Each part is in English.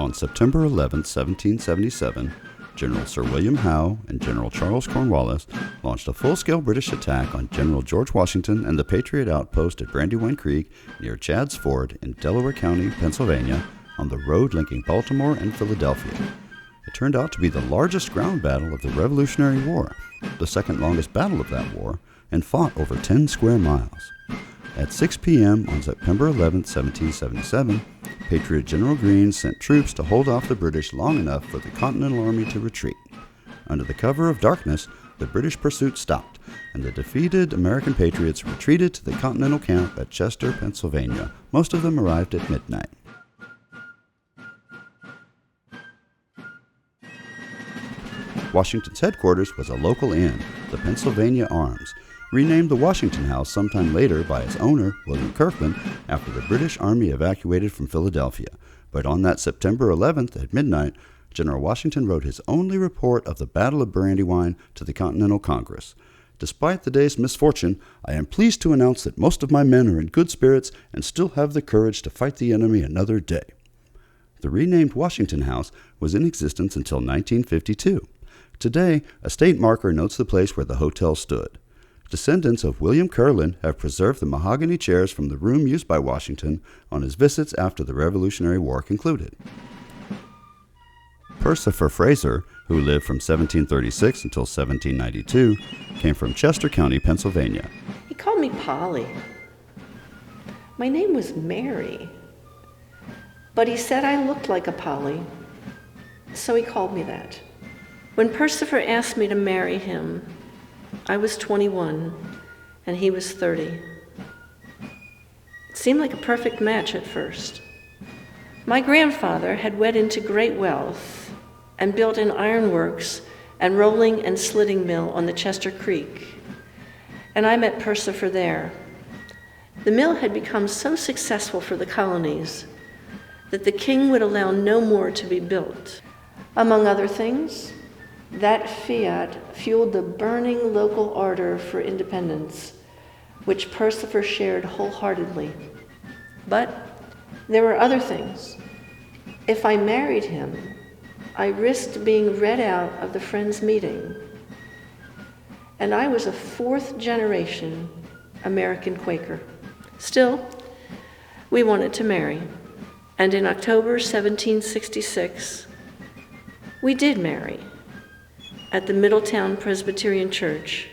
On September 11, 1777, General Sir William Howe and General Charles Cornwallis launched a full-scale British attack on General George Washington and the Patriot outpost at Brandywine Creek near Chadds Ford in Delaware County, Pennsylvania, on the road linking Baltimore and Philadelphia. It turned out to be the largest ground battle of the Revolutionary War, the second longest battle of that war, and fought over 10 square miles. At 6 p.m. on September 11, 1777, Patriot General Greene sent troops to hold off the British long enough for the Continental Army to retreat. Under the cover of darkness, the British pursuit stopped, and the defeated American patriots retreated to the Continental camp at Chester, Pennsylvania. Most of them arrived at midnight. Washington's headquarters was a local inn, the Pennsylvania Arms, renamed the Washington House sometime later by its owner, William Kirkland, after the British Army evacuated from Philadelphia. But on that September 11th at midnight, General Washington wrote his only report of the Battle of Brandywine to the Continental Congress. Despite the day's misfortune, I am pleased to announce that most of my men are in good spirits and still have the courage to fight the enemy another day. The renamed Washington House was in existence until 1952. Today, a state marker notes the place where the hotel stood. Descendants of William Curlin have preserved the mahogany chairs from the room used by Washington on his visits after the Revolutionary War concluded. Persifer Fraser, who lived from 1736 until 1792, came from Chester County, Pennsylvania. He called me Polly. My name was Mary, but he said I looked like a Polly, so he called me that. When Persifer asked me to marry him, I was 21 and he was 30. It seemed like a perfect match at first. My grandfather had wed into great wealth and built an ironworks and rolling and slitting mill on the Chester Creek, and I met Persifer there. The mill had become so successful for the colonies that the king would allow no more to be built. Among other things, that fiat fueled the burning local ardor for independence, which Persifer shared wholeheartedly. But there were other things. If I married him, I risked being read out of the Friends' meeting. And I was a fourth-generation American Quaker. Still, we wanted to marry. And in October 1766, we did marry at the Middletown Presbyterian Church,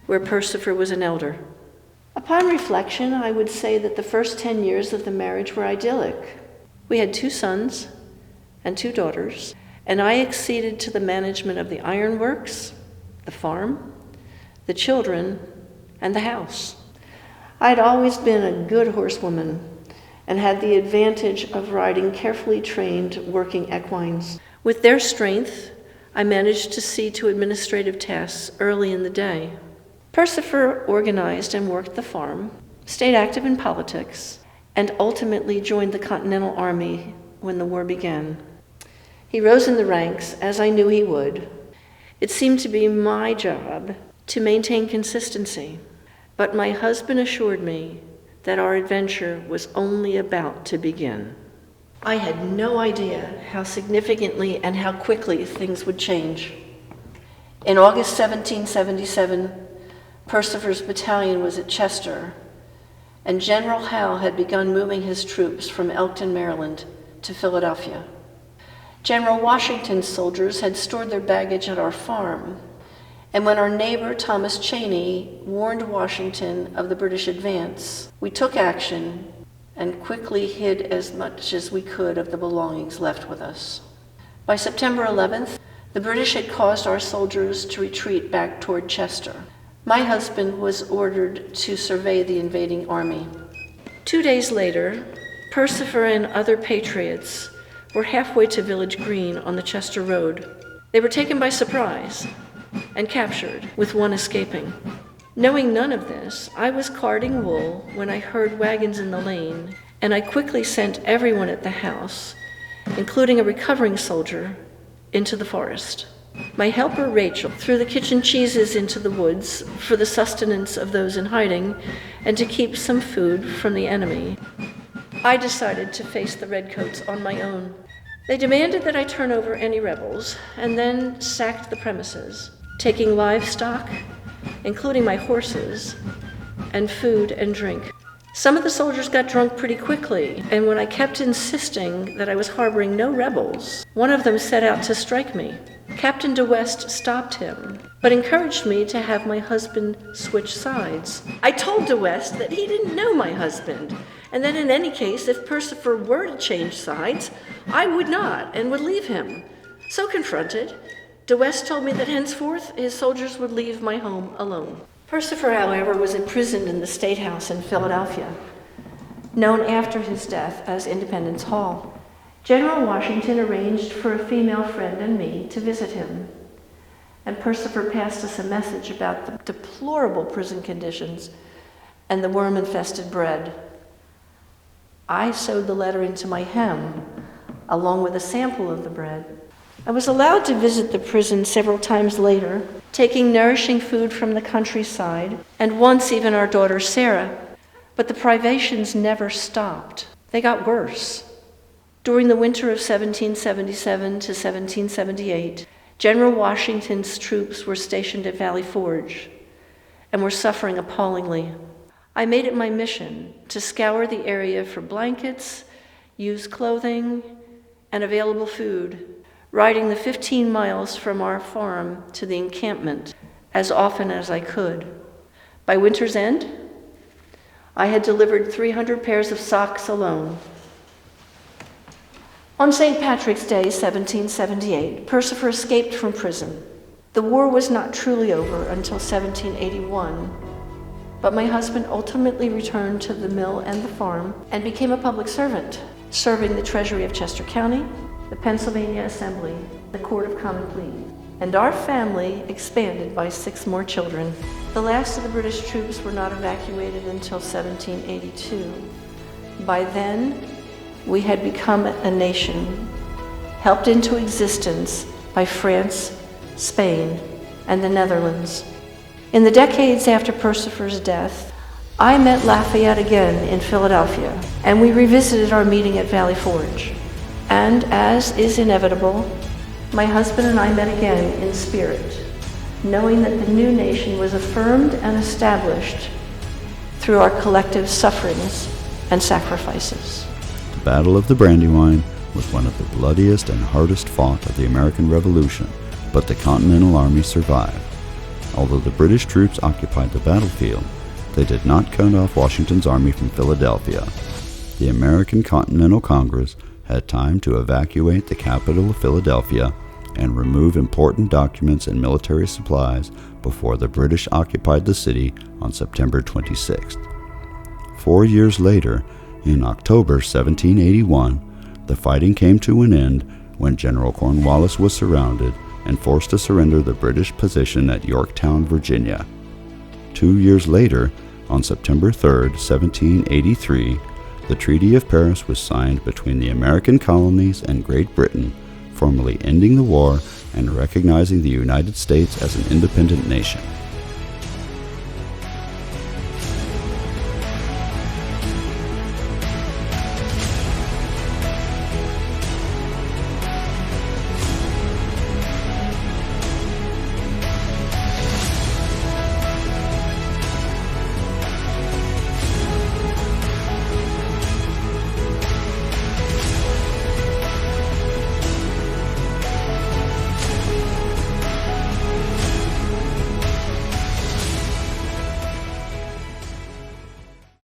where Persifer was an elder. Upon reflection, I would say that the first 10 years of the marriage were idyllic. We had 2 sons and 2 daughters, and I acceded to the management of the ironworks, the farm, the children, and the house. I had always been a good horsewoman and had the advantage of riding carefully trained working equines. With their strength, I managed to see to administrative tasks early in the day. Persifer organized and worked the farm, stayed active in politics, and ultimately joined the Continental Army when the war began. He rose in the ranks, as I knew he would. It seemed to be my job to maintain consistency, but my husband assured me that our adventure was only about to begin. I had no idea how significantly and how quickly things would change. In August 1777, Persifer's battalion was at Chester, and General Howe had begun moving his troops from Elkton, Maryland, to Philadelphia. General Washington's soldiers had stored their baggage at our farm, and when our neighbor Thomas Cheney warned Washington of the British advance, we took action and quickly hid as much as we could of the belongings left with us. By September 11th, the British had caused our soldiers to retreat back toward Chester. My husband was ordered to survey the invading army. 2 days later, Persifer and other patriots were halfway to Village Green on the Chester Road. They were taken by surprise and captured, with one escaping. Knowing none of this, I was carding wool when I heard wagons in the lane, and I quickly sent everyone at the house, including a recovering soldier, into the forest. My helper Rachel threw the kitchen cheeses into the woods for the sustenance of those in hiding and to keep some food from the enemy. I decided to face the redcoats on my own. They demanded that I turn over any rebels and then sacked the premises, taking livestock, including my horses, and food and drink. Some of the soldiers got drunk pretty quickly, and when I kept insisting that I was harboring no rebels, one of them set out to strike me. Captain de West stopped him, but encouraged me to have my husband switch sides. I told de West that he didn't know my husband, and that in any case, if Persifer were to change sides, I would not and would leave him. So confronted, de West told me that henceforth his soldiers would leave my home alone. Persifer, however, was imprisoned in the State House in Philadelphia, known after his death as Independence Hall. General Washington arranged for a female friend and me to visit him, and Persifer passed us a message about the deplorable prison conditions and the worm-infested bread. I sewed the letter into my hem, along with a sample of the bread. I was allowed to visit the prison several times later, taking nourishing food from the countryside, and once even our daughter Sarah. But the privations never stopped. They got worse. During the winter of 1777 to 1778, General Washington's troops were stationed at Valley Forge and were suffering appallingly. I made it my mission to scour the area for blankets, used clothing, and available food, riding the 15 miles from our farm to the encampment as often as I could. By winter's end, I had delivered 300 pairs of socks alone. On St. Patrick's Day, 1778, Persifer escaped from prison. The war was not truly over until 1781, but my husband ultimately returned to the mill and the farm and became a public servant, serving the Treasury of Chester County, the Pennsylvania Assembly, the Court of Common Pleas. And our family expanded by 6 more children. The last of the British troops were not evacuated until 1782. By then, we had become a nation, helped into existence by France, Spain, and the Netherlands. In the decades after Persifer's death, I met Lafayette again in Philadelphia, and we revisited our meeting at Valley Forge. And as is inevitable, my husband and I met again in spirit, knowing that the new nation was affirmed and established through our collective sufferings and sacrifices. The Battle of the Brandywine was one of the bloodiest and hardest fought of the American Revolution, but the Continental Army survived. Although the British troops occupied the battlefield, they did not cut off Washington's army from Philadelphia. The American Continental Congress had time to evacuate the capital of Philadelphia and remove important documents and military supplies before the British occupied the city on September 26th. 4 years later, in October 1781, the fighting came to an end when General Cornwallis was surrounded and forced to surrender the British position at Yorktown, Virginia. 2 years later, on September 3, 1783, the Treaty of Paris was signed between the American colonies and Great Britain, formally ending the war and recognizing the United States as an independent nation.